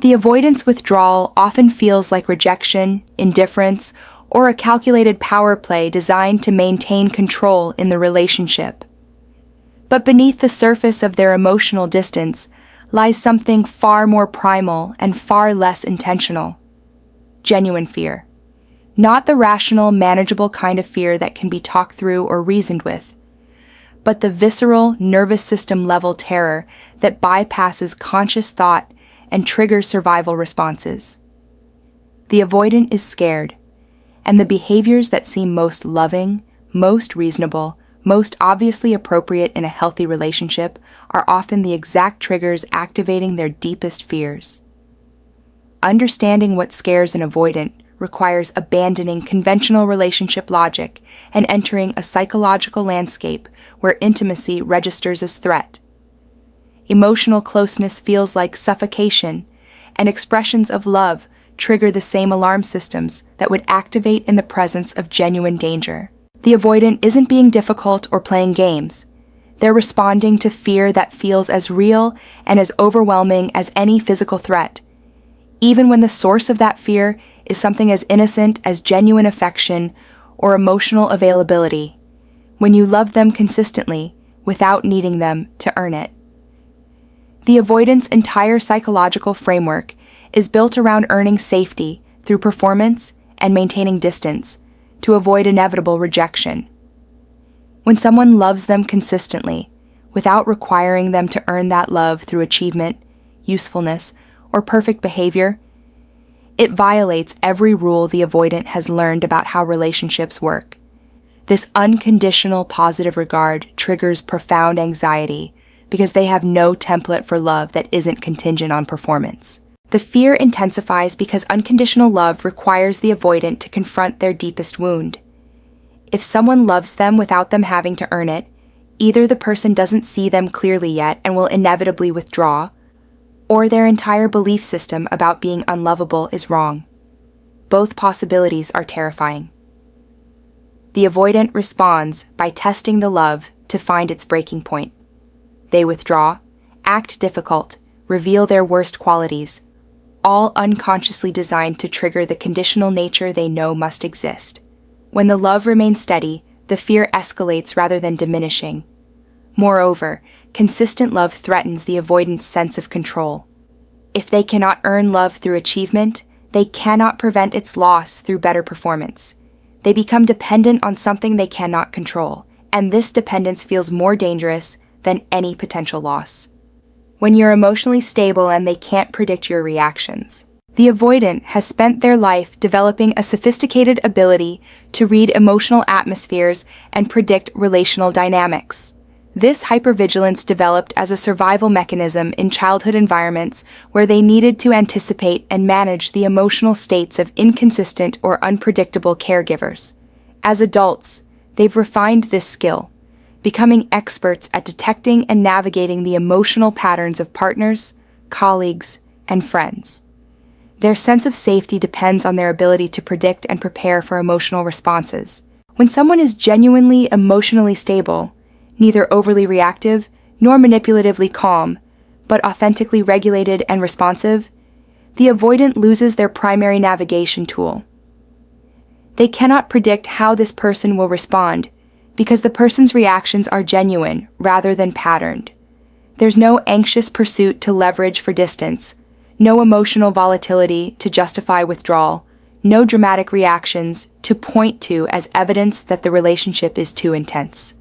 The avoidance withdrawal often feels like rejection, indifference, or a calculated power play designed to maintain control in the relationship. But beneath the surface of their emotional distance lies something far more primal and far less intentional: genuine fear. Not the rational, manageable kind of fear that can be talked through or reasoned with, but the visceral, nervous system level terror that bypasses conscious thought and triggers survival responses. The avoidant is scared, and the behaviors that seem most loving, most reasonable, most obviously appropriate in a healthy relationship are often the exact triggers activating their deepest fears. Understanding what scares an avoidant requires abandoning conventional relationship logic and entering a psychological landscape where intimacy registers as threat. Emotional closeness feels like suffocation, and expressions of love trigger the same alarm systems that would activate in the presence of genuine danger. The avoidant isn't being difficult or playing games. They're responding to fear that feels as real and as overwhelming as any physical threat, even when the source of that fear is something as innocent as genuine affection or emotional availability, when you love them consistently without needing them to earn it. The avoidant's entire psychological framework is built around earning safety through performance and maintaining distance to avoid inevitable rejection. When someone loves them consistently, without requiring them to earn that love through achievement, usefulness, or perfect behavior, it violates every rule the avoidant has learned about how relationships work. This unconditional positive regard triggers profound anxiety because they have no template for love that isn't contingent on performance. The fear intensifies because unconditional love requires the avoidant to confront their deepest wound. If someone loves them without them having to earn it, either the person doesn't see them clearly yet and will inevitably withdraw, or their entire belief system about being unlovable is wrong. Both possibilities are terrifying. The avoidant responds by testing the love to find its breaking point. They withdraw, act difficult, reveal their worst qualities, all unconsciously designed to trigger the conditional nature they know must exist. When the love remains steady, the fear escalates rather than diminishing. Moreover, consistent love threatens the avoidant's sense of control. If they cannot earn love through achievement, they cannot prevent its loss through better performance. They become dependent on something they cannot control, and this dependence feels more dangerous than any potential loss. When you're emotionally stable and they can't predict your reactions, the avoidant has spent their life developing a sophisticated ability to read emotional atmospheres and predict relational dynamics. This hypervigilance developed as a survival mechanism in childhood environments where they needed to anticipate and manage the emotional states of inconsistent or unpredictable caregivers. As adults, they've refined this skill, becoming experts at detecting and navigating the emotional patterns of partners, colleagues, and friends. Their sense of safety depends on their ability to predict and prepare for emotional responses. When someone is genuinely emotionally stable, neither overly reactive nor manipulatively calm, but authentically regulated and responsive, the avoidant loses their primary navigation tool. They cannot predict how this person will respond because the person's reactions are genuine rather than patterned. There's no anxious pursuit to leverage for distance, no emotional volatility to justify withdrawal, no dramatic reactions to point to as evidence that the relationship is too intense.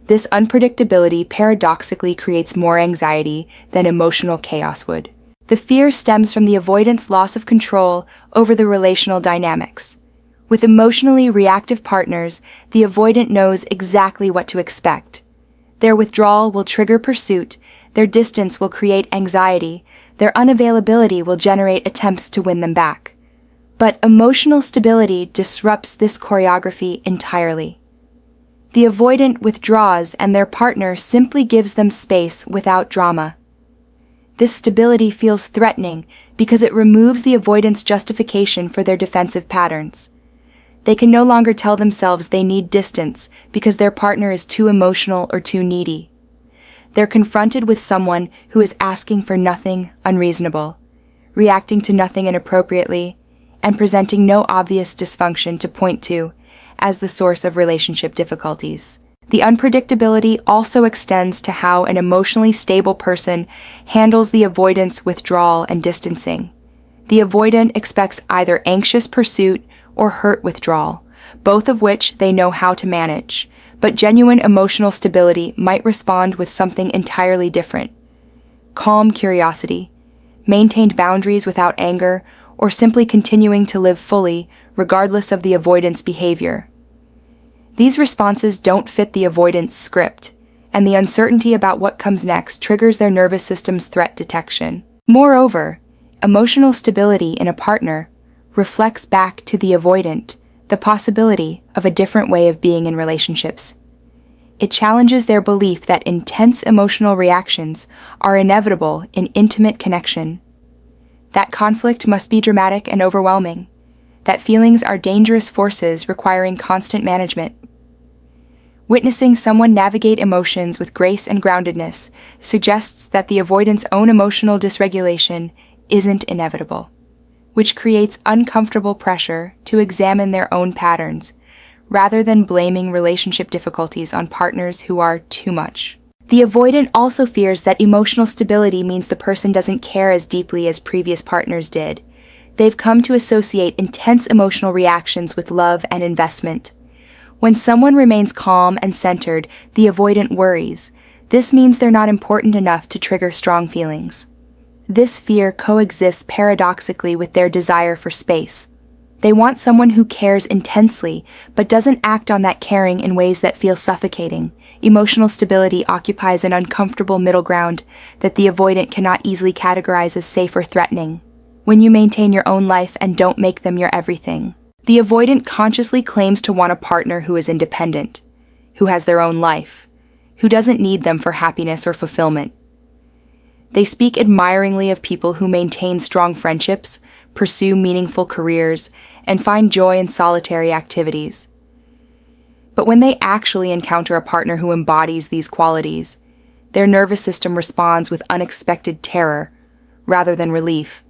This unpredictability paradoxically creates more anxiety than emotional chaos would. The fear stems from the avoidant's loss of control over the relational dynamics. With emotionally reactive partners, the avoidant knows exactly what to expect. Their withdrawal will trigger pursuit, their distance will create anxiety, their unavailability will generate attempts to win them back. But emotional stability disrupts this choreography entirely. The avoidant withdraws and their partner simply gives them space without drama. This stability feels threatening because it removes the avoidant's justification for their defensive patterns. They can no longer tell themselves they need distance because their partner is too emotional or too needy. They're confronted with someone who is asking for nothing unreasonable, reacting to nothing inappropriately, and presenting no obvious dysfunction to point to as the source of relationship difficulties. The unpredictability also extends to how an emotionally stable person handles the avoidant's withdrawal and distancing. The avoidant expects either anxious pursuit or hurt withdrawal, both of which they know how to manage, but genuine emotional stability might respond with something entirely different. Calm curiosity, maintained boundaries without anger, or simply continuing to live fully regardless of the avoidant's behavior. These responses don't fit the avoidant's script, and the uncertainty about what comes next triggers their nervous system's threat detection. Moreover, emotional stability in a partner reflects back to the avoidant the possibility of a different way of being in relationships. It challenges their belief that intense emotional reactions are inevitable in intimate connection, that conflict must be dramatic and overwhelming, that feelings are dangerous forces requiring constant management. Witnessing someone navigate emotions with grace and groundedness suggests that the avoidant's own emotional dysregulation isn't inevitable, which creates uncomfortable pressure to examine their own patterns, rather than blaming relationship difficulties on partners who are too much. The avoidant also fears that emotional stability means the person doesn't care as deeply as previous partners did. They've come to associate intense emotional reactions with love and investment. When someone remains calm and centered, the avoidant worries. This means they're not important enough to trigger strong feelings. This fear coexists paradoxically with their desire for space. They want someone who cares intensely, but doesn't act on that caring in ways that feel suffocating. Emotional stability occupies an uncomfortable middle ground that the avoidant cannot easily categorize as safe or threatening. When you maintain your own life and don't make them your everything. The avoidant consciously claims to want a partner who is independent, who has their own life, who doesn't need them for happiness or fulfillment. They speak admiringly of people who maintain strong friendships, pursue meaningful careers, and find joy in solitary activities. But when they actually encounter a partner who embodies these qualities, their nervous system responds with unexpected terror rather than relief.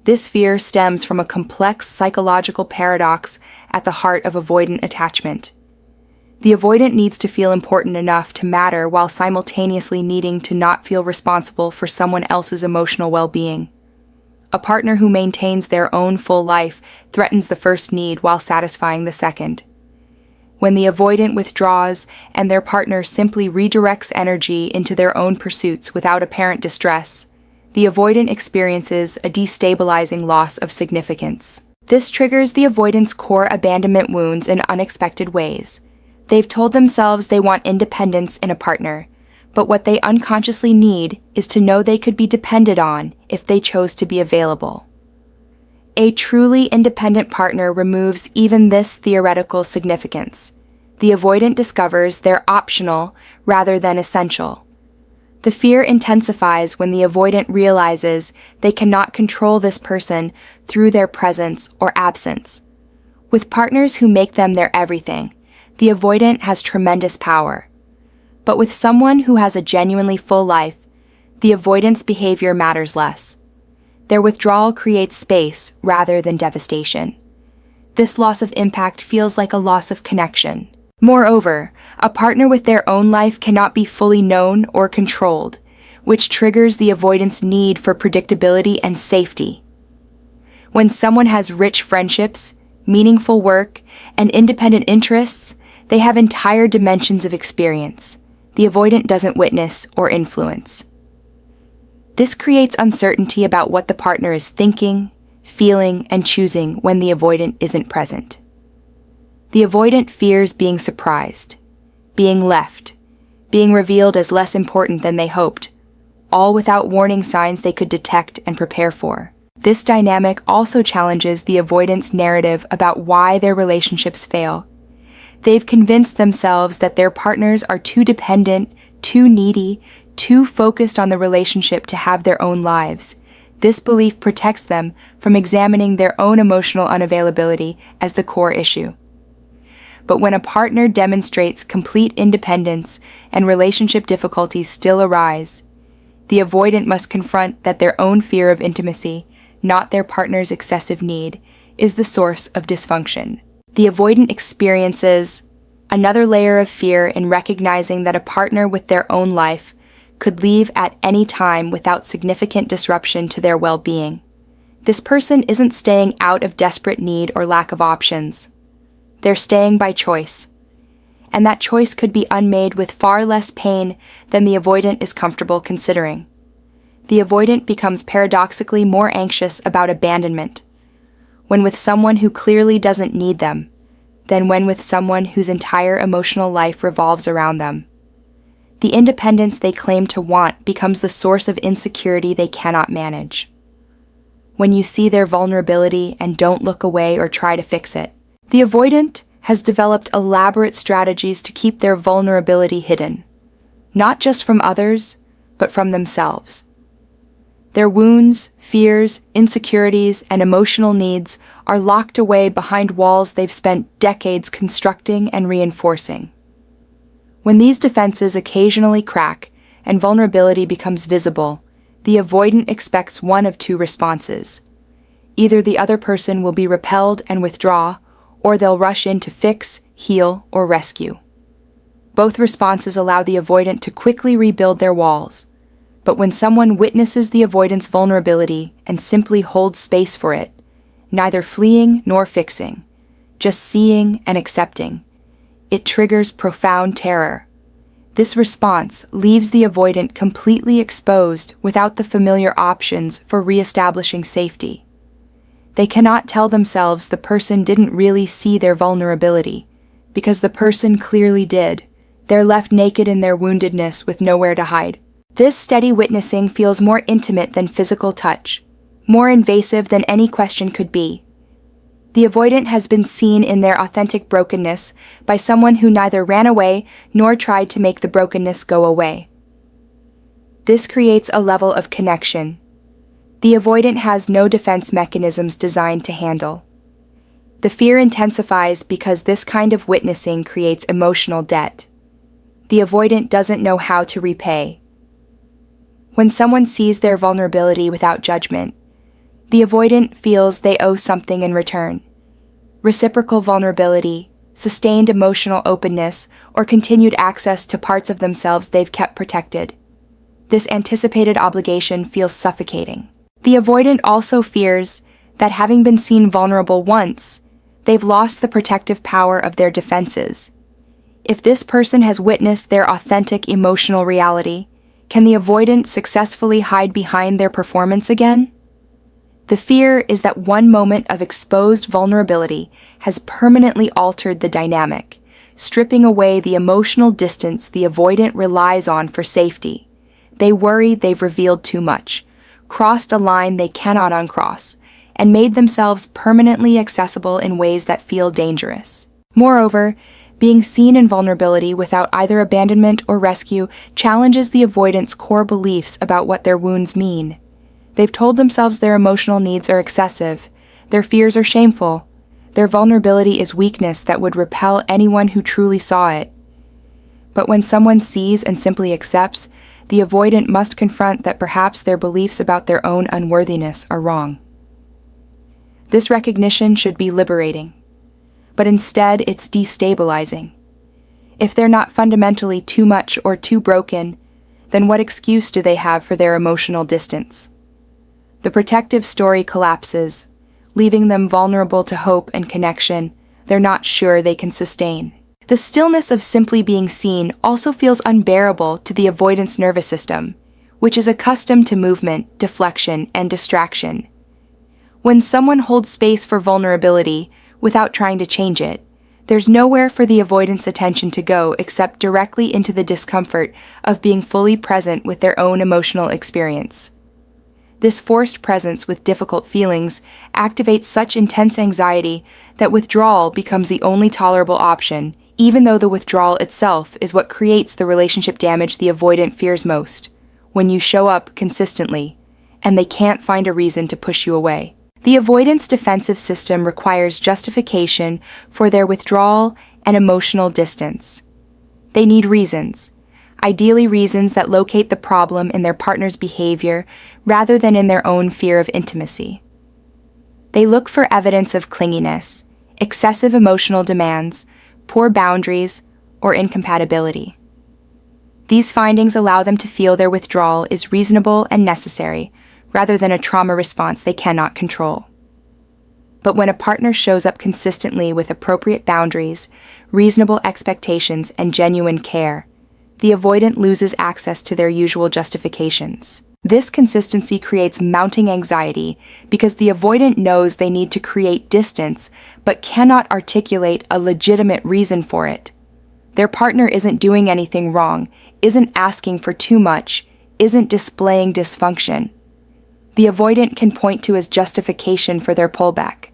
This fear stems from a complex psychological paradox at the heart of avoidant attachment. The avoidant needs to feel important enough to matter while simultaneously needing to not feel responsible for someone else's emotional well-being. A partner who maintains their own full life threatens the first need while satisfying the second. When the avoidant withdraws and their partner simply redirects energy into their own pursuits without apparent distress, the avoidant experiences a destabilizing loss of significance. This triggers the avoidant's core abandonment wounds in unexpected ways. They've told themselves they want independence in a partner, but what they unconsciously need is to know they could be depended on if they chose to be available. A truly independent partner removes even this theoretical significance. The avoidant discovers they're optional rather than essential. The fear intensifies when the avoidant realizes they cannot control this person through their presence or absence. With partners who make them their everything, the avoidant has tremendous power. But with someone who has a genuinely full life, the avoidant's behavior matters less. Their withdrawal creates space rather than devastation. This loss of impact feels like a loss of connection. Moreover, a partner with their own life cannot be fully known or controlled, which triggers the avoidant's need for predictability and safety. When someone has rich friendships, meaningful work, and independent interests, they have entire dimensions of experience the avoidant doesn't witness or influence. This creates uncertainty about what the partner is thinking, feeling, and choosing when the avoidant isn't present. The avoidant fears being surprised, being left, being revealed as less important than they hoped, all without warning signs they could detect and prepare for. This dynamic also challenges the avoidant's narrative about why their relationships fail. They've convinced themselves that their partners are too dependent, too needy, too focused on the relationship to have their own lives. This belief protects them from examining their own emotional unavailability as the core issue. But when a partner demonstrates complete independence and relationship difficulties still arise, the avoidant must confront that their own fear of intimacy not their partner's excessive need, is the source of dysfunction. The avoidant experiences another layer of fear in recognizing that a partner with their own life could leave at any time without significant disruption to their well-being. This person isn't staying out of desperate need or lack of options. They're staying by choice. And that choice could be unmade with far less pain than the avoidant is comfortable considering. The avoidant becomes paradoxically more anxious about abandonment when with someone who clearly doesn't need them than when with someone whose entire emotional life revolves around them. The independence they claim to want becomes the source of insecurity they cannot manage. When you see their vulnerability and don't look away or try to fix it, the avoidant has developed elaborate strategies to keep their vulnerability hidden, not just from others, but from themselves. Their wounds, fears, insecurities, and emotional needs are locked away behind walls they've spent decades constructing and reinforcing. When these defenses occasionally crack and vulnerability becomes visible, the avoidant expects one of two responses. Either the other person will be repelled and withdraw, or they'll rush in to fix, heal, or rescue. Both responses allow the avoidant to quickly rebuild their walls. But when someone witnesses the avoidant's vulnerability and simply holds space for it, neither fleeing nor fixing, just seeing and accepting, it triggers profound terror. This response leaves the avoidant completely exposed without the familiar options for reestablishing safety. They cannot tell themselves the person didn't really see their vulnerability, because the person clearly did. They're left naked in their woundedness with nowhere to hide. This steady witnessing feels more intimate than physical touch, more invasive than any question could be. The avoidant has been seen in their authentic brokenness by someone who neither ran away nor tried to make the brokenness go away. This creates a level of connection the avoidant has no defense mechanisms designed to handle. The fear intensifies because this kind of witnessing creates emotional debt. The avoidant doesn't know how to repay. When someone sees their vulnerability without judgment, the avoidant feels they owe something in return. Reciprocal vulnerability, sustained emotional openness, or continued access to parts of themselves they've kept protected. This anticipated obligation feels suffocating. The avoidant also fears that having been seen vulnerable once, they've lost the protective power of their defenses. If this person has witnessed their authentic emotional reality, can the avoidant successfully hide behind their performance again? The fear is that one moment of exposed vulnerability has permanently altered the dynamic, stripping away the emotional distance the avoidant relies on for safety. They worry they've revealed too much, crossed a line they cannot uncross, and made themselves permanently accessible in ways that feel dangerous. Moreover, being seen in vulnerability without either abandonment or rescue challenges the avoidant's core beliefs about what their wounds mean. They've told themselves their emotional needs are excessive, their fears are shameful, their vulnerability is weakness that would repel anyone who truly saw it. But when someone sees and simply accepts, the avoidant must confront that perhaps their beliefs about their own unworthiness are wrong. This recognition should be liberating, but instead it's destabilizing. If they're not fundamentally too much or too broken, then what excuse do they have for their emotional distance? The protective story collapses, leaving them vulnerable to hope and connection they're not sure they can sustain. The stillness of simply being seen also feels unbearable to the avoidance nervous system, which is accustomed to movement, deflection, and distraction. When someone holds space for vulnerability without trying to change it, there's nowhere for the avoidance attention to go except directly into the discomfort of being fully present with their own emotional experience. This forced presence with difficult feelings activates such intense anxiety that withdrawal becomes the only tolerable option, even though the withdrawal itself is what creates the relationship damage the avoidant fears most, when you show up consistently, and they can't find a reason to push you away. The avoidance defensive system requires justification for their withdrawal and emotional distance. They need reasons, ideally reasons that locate the problem in their partner's behavior rather than in their own fear of intimacy. They look for evidence of clinginess, excessive emotional demands, poor boundaries, or incompatibility. These findings allow them to feel their withdrawal is reasonable and necessary, rather than a trauma response they cannot control. But when a partner shows up consistently with appropriate boundaries, reasonable expectations, and genuine care, the avoidant loses access to their usual justifications. This consistency creates mounting anxiety because the avoidant knows they need to create distance but cannot articulate a legitimate reason for it. Their partner isn't doing anything wrong, isn't asking for too much, isn't displaying dysfunction. The avoidant can point to as justification for their pullback.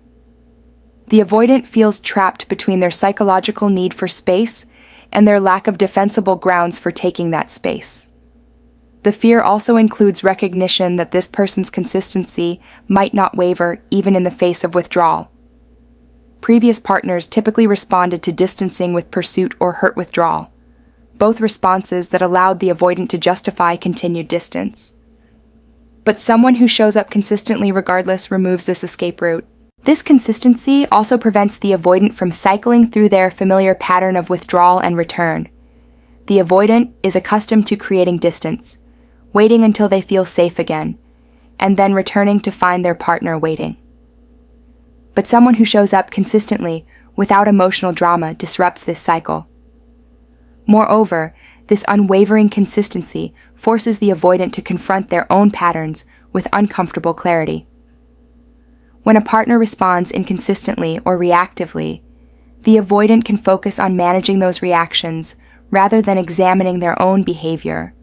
The avoidant feels trapped between their psychological need for space and their lack of defensible grounds for taking that space. The fear also includes recognition that this person's consistency might not waver even in the face of withdrawal. Previous partners typically responded to distancing with pursuit or hurt withdrawal, both responses that allowed the avoidant to justify continued distance. But someone who shows up consistently regardless removes this escape route. This consistency also prevents the avoidant from cycling through their familiar pattern of withdrawal and return. The avoidant is accustomed to creating distance, waiting until they feel safe again, and then returning to find their partner waiting. But someone who shows up consistently without emotional drama disrupts this cycle. Moreover, this unwavering consistency forces the avoidant to confront their own patterns with uncomfortable clarity. When a partner responds inconsistently or reactively, the avoidant can focus on managing those reactions rather than examining their own behavior.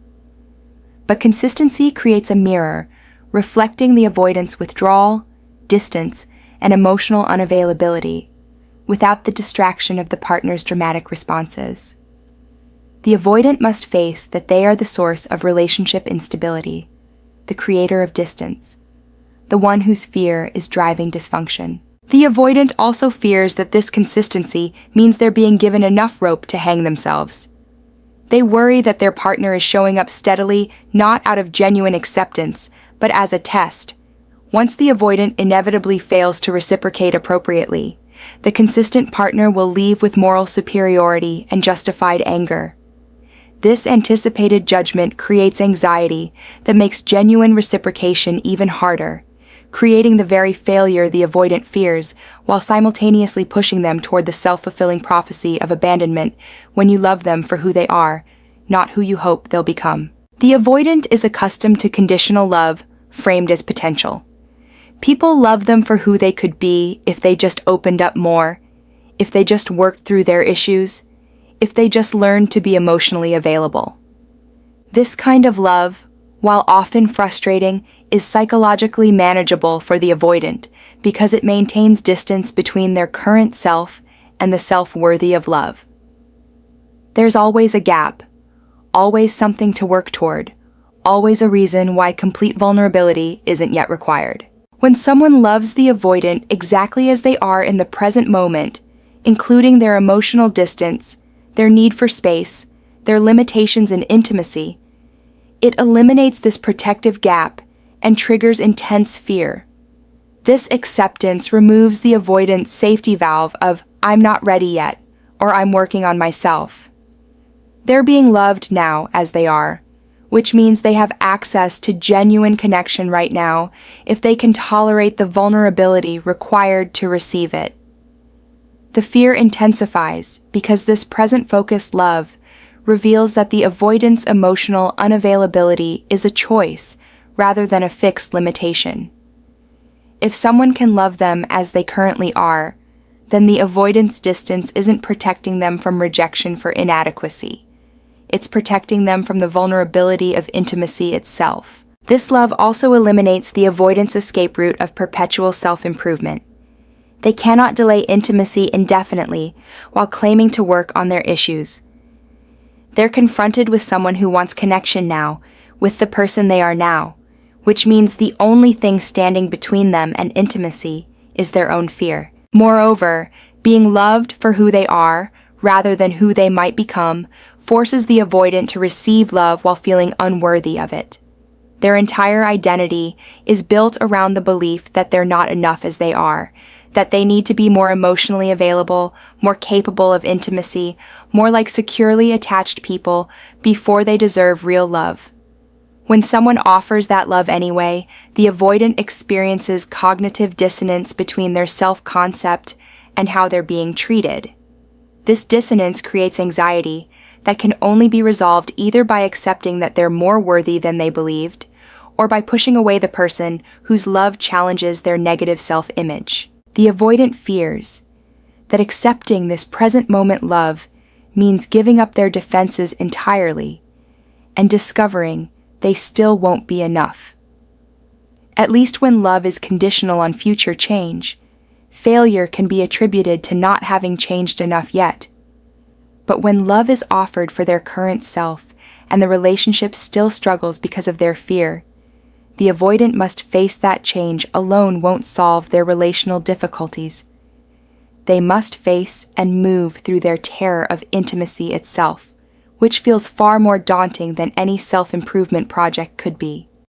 But consistency creates a mirror, reflecting the avoidant's withdrawal, distance, and emotional unavailability, without the distraction of the partner's dramatic responses. The avoidant must face that they are the source of relationship instability, the creator of distance, the one whose fear is driving dysfunction. The avoidant also fears that this consistency means they're being given enough rope to hang themselves. They worry that their partner is showing up steadily not out of genuine acceptance, but as a test. Once the avoidant inevitably fails to reciprocate appropriately, the consistent partner will leave with moral superiority and justified anger. This anticipated judgment creates anxiety that makes genuine reciprocation even harder, creating the very failure the avoidant fears while simultaneously pushing them toward the self-fulfilling prophecy of abandonment when you love them for who they are, not who you hope they'll become. The avoidant is accustomed to conditional love framed as potential. People love them for who they could be if they just opened up more, if they just worked through their issues, if they just learned to be emotionally available. This kind of love, while often frustrating, is psychologically manageable for the avoidant because it maintains distance between their current self and the self worthy of love. There's always a gap, always something to work toward, always a reason why complete vulnerability isn't yet required. When someone loves the avoidant exactly as they are in the present moment, including their emotional distance, their need for space, their limitations in intimacy, it eliminates this protective gap and triggers intense fear. This acceptance removes the avoidant's safety valve of "I'm not ready yet" or "I'm working on myself." They're being loved now as they are, which means they have access to genuine connection right now if they can tolerate the vulnerability required to receive it. The fear intensifies because this present-focused love reveals that the avoidant's emotional unavailability is a choice rather than a fixed limitation. If someone can love them as they currently are, then the avoidance distance isn't protecting them from rejection for inadequacy. It's protecting them from the vulnerability of intimacy itself. This love also eliminates the avoidance escape route of perpetual self-improvement. They cannot delay intimacy indefinitely while claiming to work on their issues. They're confronted with someone who wants connection now, with the person they are now, which means the only thing standing between them and intimacy is their own fear. Moreover, being loved for who they are, rather than who they might become, forces the avoidant to receive love while feeling unworthy of it. Their entire identity is built around the belief that they're not enough as they are, that they need to be more emotionally available, more capable of intimacy, more like securely attached people before they deserve real love. When someone offers that love anyway, the avoidant experiences cognitive dissonance between their self-concept and how they're being treated. This dissonance creates anxiety that can only be resolved either by accepting that they're more worthy than they believed, or by pushing away the person whose love challenges their negative self-image. The avoidant fears that accepting this present moment love means giving up their defenses entirely and discovering they still won't be enough. At least when love is conditional on future change, failure can be attributed to not having changed enough yet. But when love is offered for their current self and the relationship still struggles because of their fear, the avoidant must face that change alone won't solve their relational difficulties. They must face and move through their terror of intimacy itself, which feels far more daunting than any self-improvement project could be.